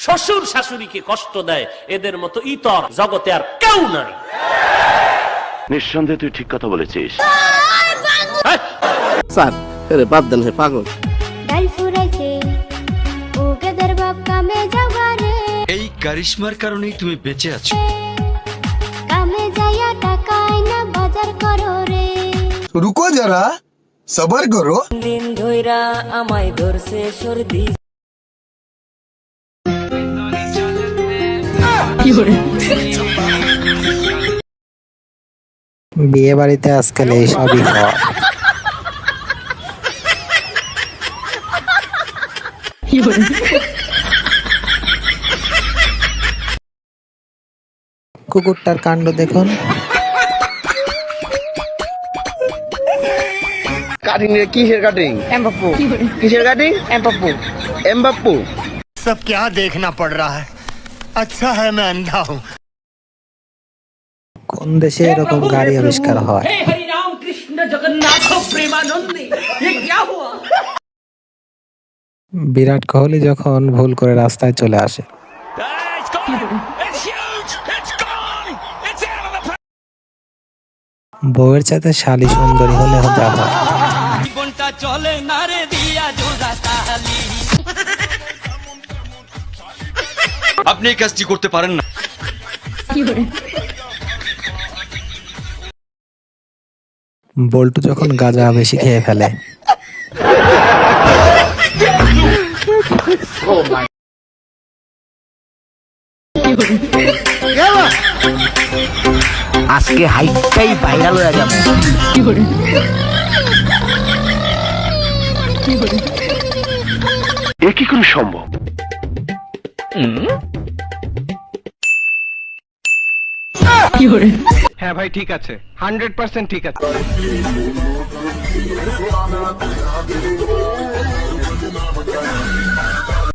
শ্বশুর শাশুড়িকে কষ্ট দেয়, এদের মতো ইতর জগতে আর কেউ নাই। নিঃসন্দেহে তুই ঠিক কথা বলেছিস। স্যার আরে বাদ দেন, হে পাগল। ডাল ফুরাইছে ও গেদার বাপ কামে যাবারে, এই কারিশমার কারণেই তুমি বেঁচে আছো। কামে যাইয়া টাকা আইনা বাজার করো রে। रुको जरा सबर करो। দিন ধইরা আমায় ধরছে সর্দি। বিয়ে বাড়িতে আজকাল এইসবই হয়। কুকুরটার কাণ্ড দেখুন। কাটিং রে, কিসের কাটিং? এমবাপ্পু কিসের কাটিং? এমবাপ্পু এমবাপ্পু। सब क्या देखना पड़ रहा है, अच्छा है मैं अंधा हूँ। কোন দেশে এরকম গাড়ি আবিষ্কার হয়? हे हरि राम कृष्ण जगन्नाथ प्रेमानंदी, ये क्या हुआ? বিরাট কোহলি যখন ভুল করে রাস্তায় চলে আসে, It's gone! It's huge! It's gone! It's out of the বউয়ের চাইতে শালী সুন্দরী হলে যা হয়। জীবনটা চলে না রে দিয়া জোড়া তালি। আপনি এই কাজটি করতে পারেন না। বল্টু যখন গাঁজা বেশি খেয়ে ফেলে, আজকে হাইটটাই ভাইরাল হয়ে যাবে। এ কি করে সম্ভব? হ্যাঁ ভাই ঠিক আছে, 100% ঠিক আছে।